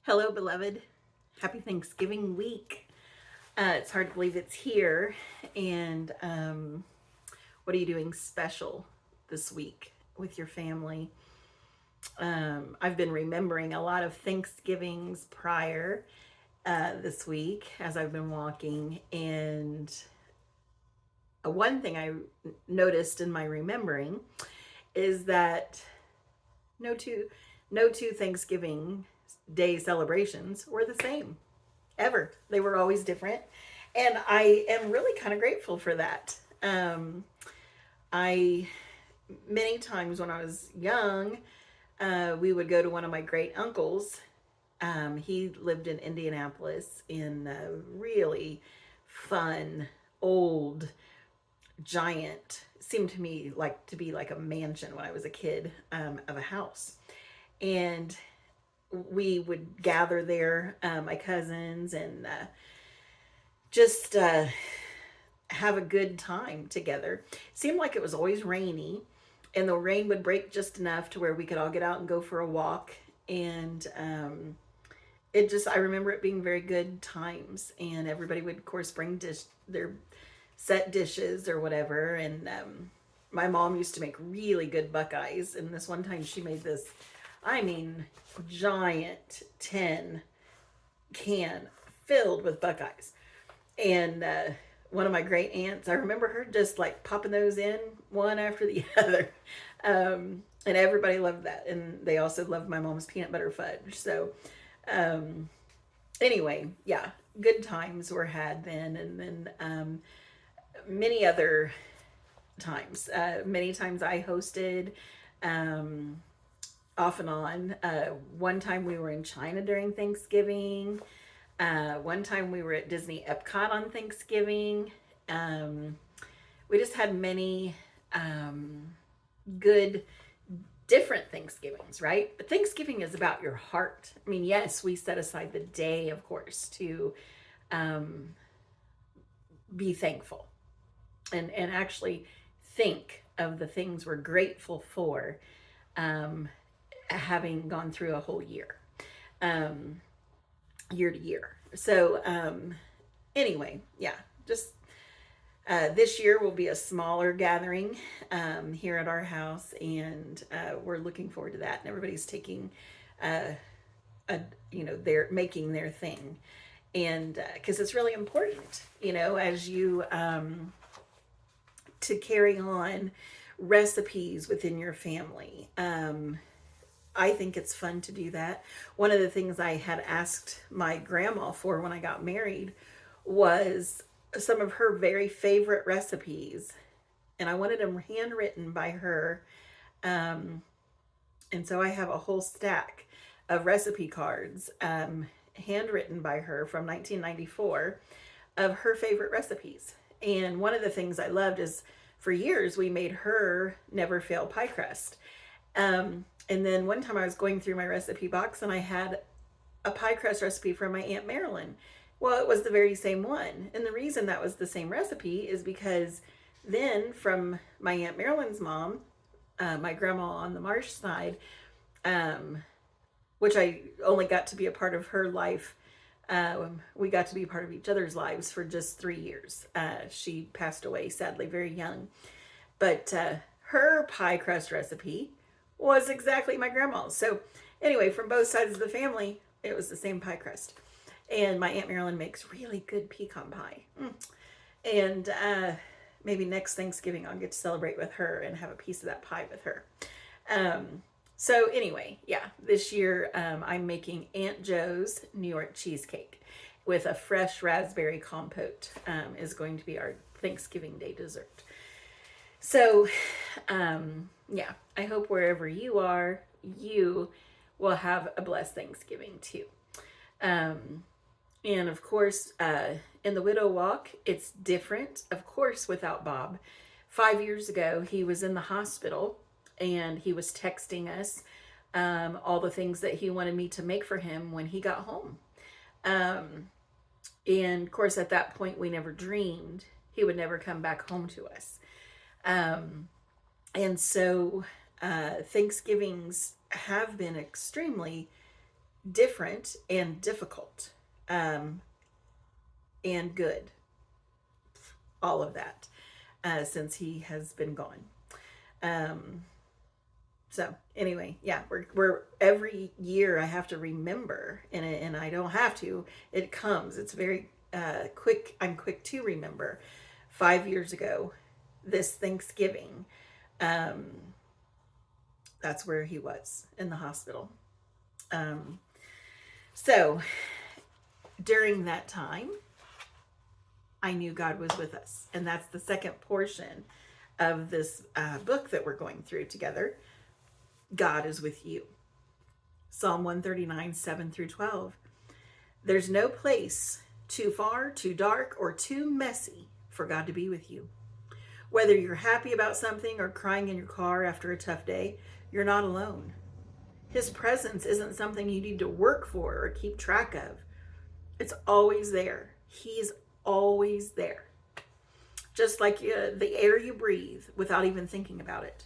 Hello, beloved. Happy Thanksgiving week. It's hard to believe it's here. And what are you doing special this week with your family? I've been remembering a lot of Thanksgivings prior this week as I've been walking. And one thing I noticed in my remembering is that no two, no two Thanksgiving Day celebrations were the same ever. They were always different. And I am really kind of grateful for that. I, many times when I was young, we would go to one of my great uncles. He lived in Indianapolis in a really fun, old, giant, seemed to me like to be like a mansion when I was a kid, of a house. And we would gather there, my cousins, and just have a good time together. It seemed like it was always rainy, and the rain would break just enough to where we could all get out and go for a walk. And I remember it being very good times, and everybody would, of course, bring their set dishes or whatever. And my mom used to make really good Buckeyes, and this one time she made this, I mean, giant tin can filled with Buckeyes. And one of my great aunts, I remember her just like popping those in one after the other. And everybody loved that. And they also loved my mom's peanut butter fudge. So, um, anyway, yeah, good times were had then. And then many other times. Many times I hosted. Um, Off and on. One time we were in China during Thanksgiving. One time we were at Disney Epcot on Thanksgiving. Um, we just had many good, different Thanksgivings, right? But Thanksgiving is about your heart. I mean, yes, we set aside the day, of course, to um, be thankful and actually think of the things we're grateful for, um, having gone through a whole year. Um, Year to year. So, anyway, yeah, just this year will be a smaller gathering here at our house, and we're looking forward to that. And everybody's taking, uh, a, they're making their thing, and because it's really important, as you to carry on recipes within your family. I think it's fun to do that. One of the things I had asked my grandma for when I got married was some of her very favorite recipes, and I wanted them handwritten by her. Um, and so I have a whole stack of recipe cards, handwritten by her from 1994, of her favorite recipes. And one of the things I loved is for years we made her never fail pie crust. And then one time I was going through my recipe box and I had a pie crust recipe from my Aunt Marilyn. Well, it was the very same one. And the reason that was the same recipe is because then from my Aunt Marilyn's mom, my grandma on the Marsh side, um, which I only got to be a part of her life. We got to be part of each other's lives for just 3 years. She passed away, sadly, very young. But her pie crust recipe was exactly my grandma's. So, anyway, from both sides of the family, it was the same pie crust. And my Aunt Marilyn makes really good pecan pie. And maybe next Thanksgiving I'll get to celebrate with her and have a piece of that pie with her. So anyway, yeah, this year I'm making Aunt Joe's New York cheesecake with a fresh raspberry compote, is going to be our Thanksgiving Day dessert. So, yeah, I hope wherever you are, you will have a blessed Thanksgiving too. Um, and of course, in the Widow Walk, it's different, of course, without Bob. 5 years ago, he was in the hospital and he was texting us all the things that he wanted me to make for him when he got home. Um, and of course, at that point, we never dreamed he would never come back home to us. Um, and so Thanksgivings have been extremely different and difficult, um, and good, all of that, since he has been gone. Um, so anyway, yeah, we're every year I have to remember, and I don't have to. It comes. It's very quick. I'm quick to remember. 5 years ago, this Thanksgiving, um, that's where he was in the hospital. Um, so during that time, I knew God was with us, and that's the second portion of this book that we're going through together. God is with you. Psalm 139, 7 through 12. There's no place too far, too dark, or too messy for God to be with you. Whether you're happy about something or crying in your car after a tough day, you're not alone. His presence isn't something you need to work for or keep track of. It's always there. He's always there. Just like the air you breathe without even thinking about it.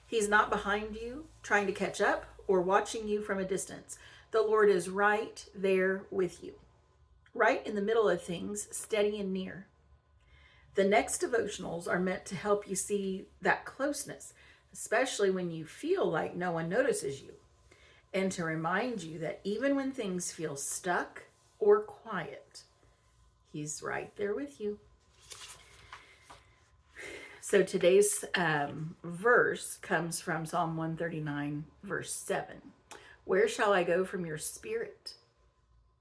He's not behind you, trying to catch up, or watching you from a distance. The Lord is right there with you, right in the middle of things, steady and near. The next devotionals are meant to help you see that closeness, especially when you feel like no one notices you, and to remind you that even when things feel stuck or quiet, He's right there with you. So today's verse comes from Psalm 139, verse 7. Where shall I go from your spirit?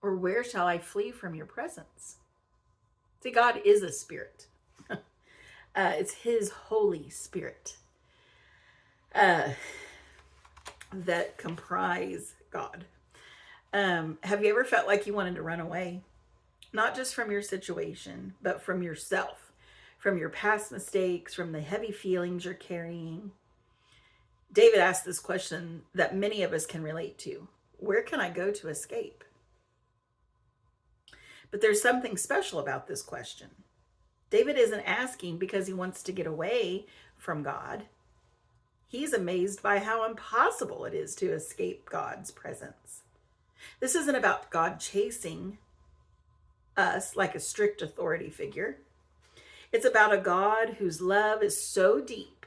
Or where shall I flee from your presence? See, God is a spirit. It's His Holy Spirit that comprise God. Have you ever felt like you wanted to run away? Not just from your situation, but from yourself, from your past mistakes, from the heavy feelings you're carrying. David asked this question that many of us can relate to. Where can I go to escape? But there's something special about this question. David isn't asking because he wants to get away from God. He's amazed by how impossible it is to escape God's presence. This isn't about God chasing us like a strict authority figure. It's about a God whose love is so deep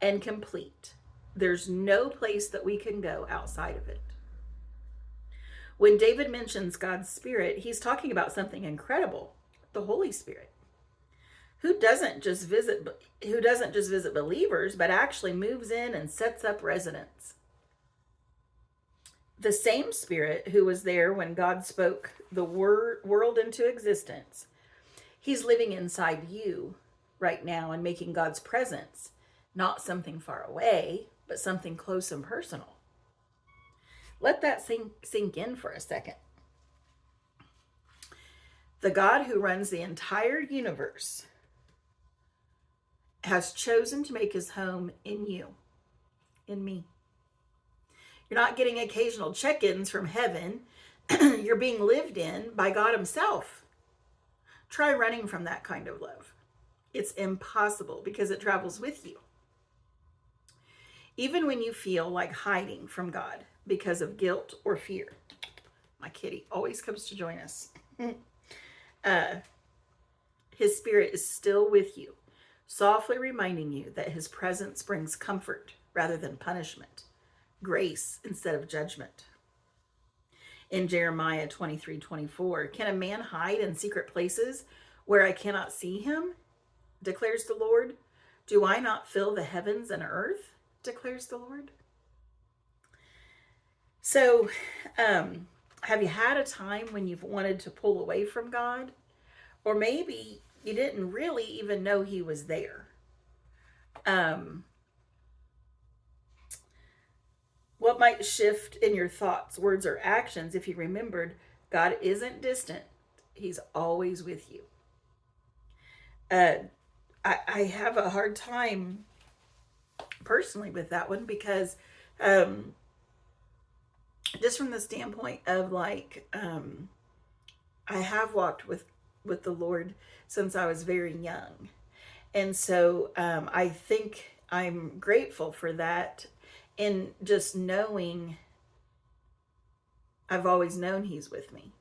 and complete. There's no place that we can go outside of it. When David mentions God's Spirit, he's talking about something incredible, the Holy Spirit, who doesn't just visit believers, but actually moves in and sets up residence. The same Spirit who was there when God spoke the world into existence, He's living inside you right now and making God's presence not something far away, but something close and personal. Let that sink in for a second. The God who runs the entire universe has chosen to make His home in you, in me. You're not getting occasional check-ins from heaven. You're being lived in by God Himself. Try running from that kind of love. It's impossible because it travels with you. Even when you feel like hiding from God because of guilt or fear. My kitty always comes to join us. His Spirit is still with you, softly reminding you that His presence brings comfort rather than punishment, grace instead of judgment. In Jeremiah 23:24, can a man hide in secret places where I cannot see him? Declares the Lord. Do I not fill the heavens and earth? Declares the Lord. So, have you had a time when you've wanted to pull away from God? Or maybe you didn't really even know He was there. What might shift in your thoughts, words, or actions if you remembered God isn't distant? He's always with you. I have a hard time personally with that one because just from the standpoint of like I have walked with the Lord since I was very young, and so I think I'm grateful for that, and just knowing I've always known he's with me.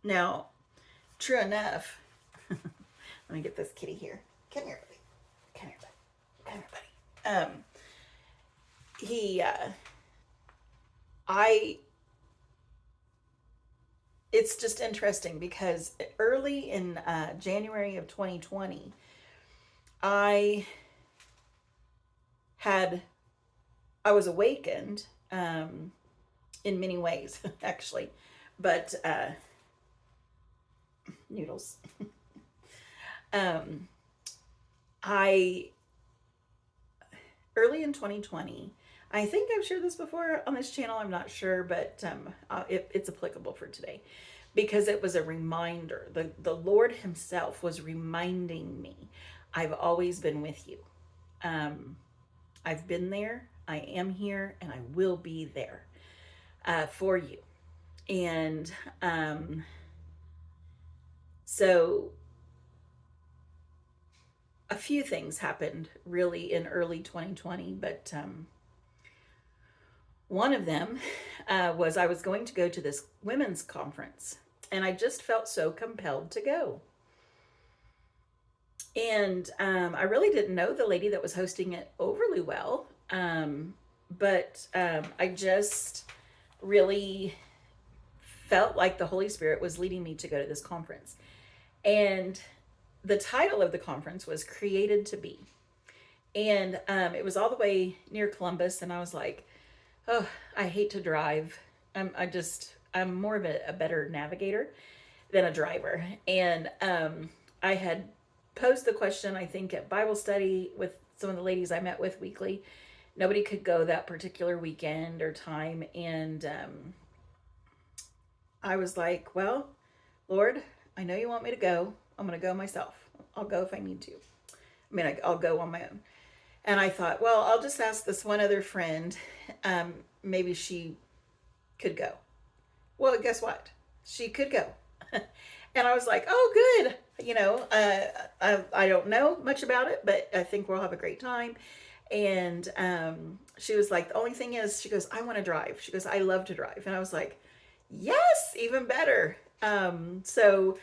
Now, true enough, let me get this kitty here. Come here, buddy. Come here, buddy. Come here, buddy. He, I, it's just interesting because early in January of 2020, I had, I was awakened in many ways, actually, but noodles. um, I, early in 2020, I think I've shared this before on this channel, I'm not sure, but it's applicable for today because it was a reminder. The Lord Himself was reminding me, I've always been with you. I've been there, I am here, and I will be there for you. And so a few things happened really in early 2020, but one of them was I was going to go to this women's conference, and I just felt so compelled to go. And I really didn't know the lady that was hosting it overly well, but I just really felt like the Holy Spirit was leading me to go to this conference. And the title of the conference was Created to Be. And it was all the way near Columbus, and I was like, oh, I hate to drive. I'm more of a better navigator than a driver. And I had posed the question, I think, at Bible study with some of the ladies I met with weekly. Nobody could go that particular weekend or time. And I was like, well, Lord, I know you want me to go. I'm going to go myself. I'll go if I need to. I mean, I'll go on my own. And I thought, well, I'll just ask this one other friend. Maybe she could go. Well, guess what? She could go. And I was like, oh, good. You know, I don't know much about it, but I think we'll have a great time. And she was like, the only thing is, she goes, I want to drive. She goes, I love to drive. And I was like, yes, even better. So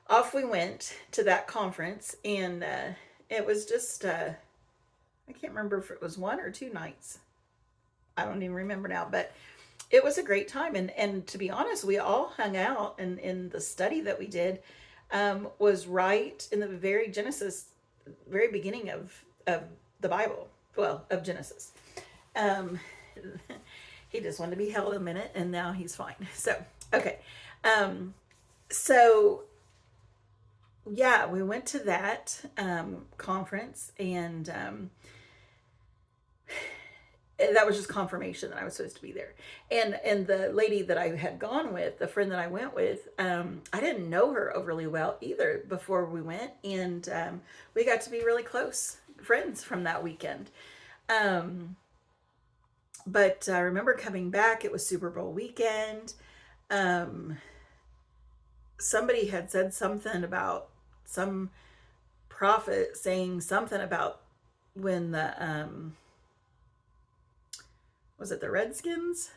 off we went to that conference, and it was just, I can't remember if it was 1 or 2 nights. I don't even remember now, but it was a great time. And to be honest, we all hung out, and in the study that we did was right in the very beginning of the Bible. Well, of Genesis. He just wanted to be held a minute, and now he's fine. So, okay. So yeah, we went to that conference, and that was just confirmation that I was supposed to be there. And the lady that I had gone with, the friend that I went with, I didn't know her overly well either before we went, and we got to be really close friends from that weekend. But I remember coming back, it was Super Bowl weekend. Somebody had said something about some prophet saying something about when the was it the Redskins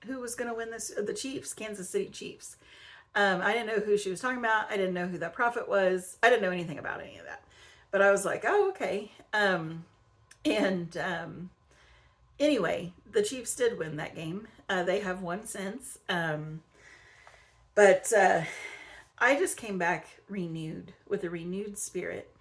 who was going to win this, the Chiefs, Kansas City Chiefs. I didn't know who she was talking about. I didn't know who that prophet was. I didn't know anything about any of that, but I was like, oh, okay. Anyway, the Chiefs did win that game. They have won since. But I just came back renewed with a renewed spirit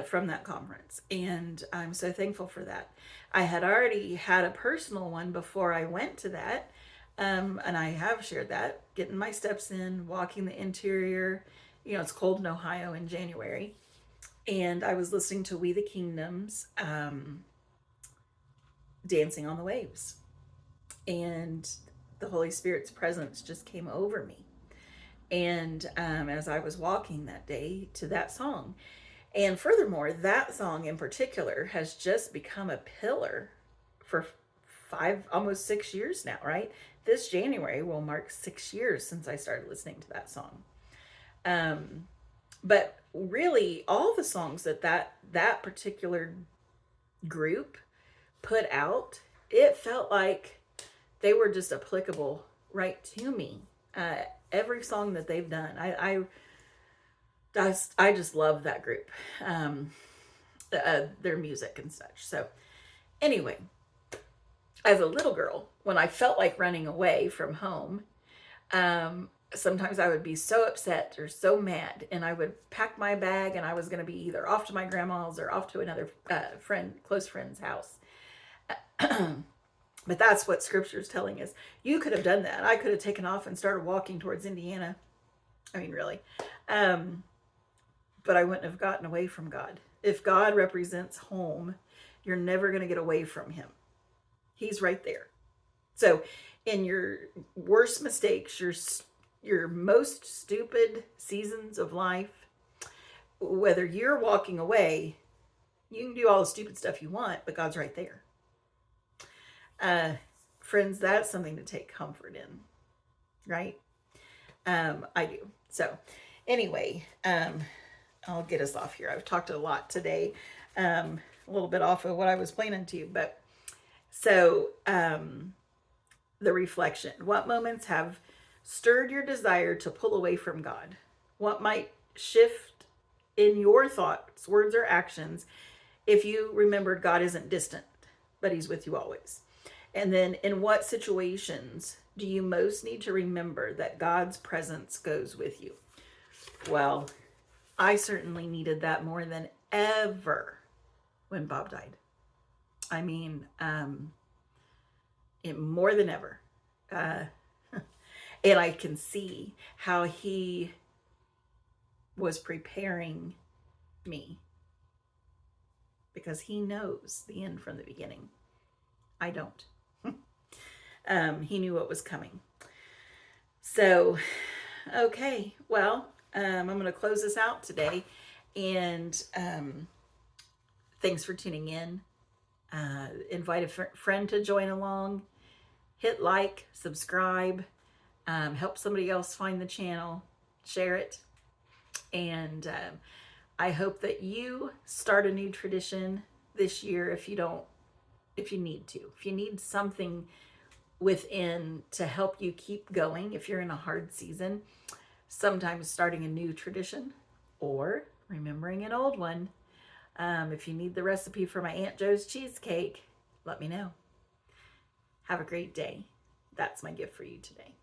from that conference. And I'm so thankful for that. I had already had a personal one before I went to that. And I have shared that, getting my steps in, walking the interior. You know, it's cold in Ohio in January. And I was listening to We the Kingdoms, Dancing on the Waves. And the Holy Spirit's presence just came over me. And as I was walking that day to that song, and furthermore, that song in particular has just become a pillar for 5, almost 6 years now, right? This January will mark 6 years since I started listening to that song. But really, all the songs that particular group put out, it felt like they were just applicable right to me. Every song that they've done, I just love that group, their music and such. So anyway, as a little girl, when I felt like running away from home, sometimes I would be so upset or so mad, and I would pack my bag, and I was going to be either off to my grandma's or off to another close friend's house. But that's what Scripture is telling us. You could have done that. I could have taken off and started walking towards Indiana. I mean, really. But I wouldn't have gotten away from God. If God represents home, you're never going to get away from Him. He's right there. So, in your worst mistakes, your most stupid seasons of life, whether you're walking away, you can do all the stupid stuff you want, but God's right there. Friends, that's something to take comfort in, right? I do. So, anyway, I'll get us off here. I've talked a lot today, a little bit off of what I was planning to, but so the reflection. What moments have stirred your desire to pull away from God? What might shift in your thoughts, words, or actions if you remembered God isn't distant, but He's with you always? And then in what situations do you most need to remember that God's presence goes with you? Well, I certainly needed that more than ever when Bob died. I mean, more than ever. And I can see how He was preparing me, because He knows the end from the beginning. I don't. He knew what was coming. So, okay, well, I'm going to close this out today. And thanks for tuning in. Invite a friend to join along. Hit like, subscribe, help somebody else find the channel, share it. And I hope that you start a new tradition this year if you need to. If you need something within to help you keep going, if you're in a hard season, sometimes starting a new tradition or remembering an old one. If you need the recipe for my Aunt Joe's cheesecake, let me know. Have a great day. That's my gift for you today.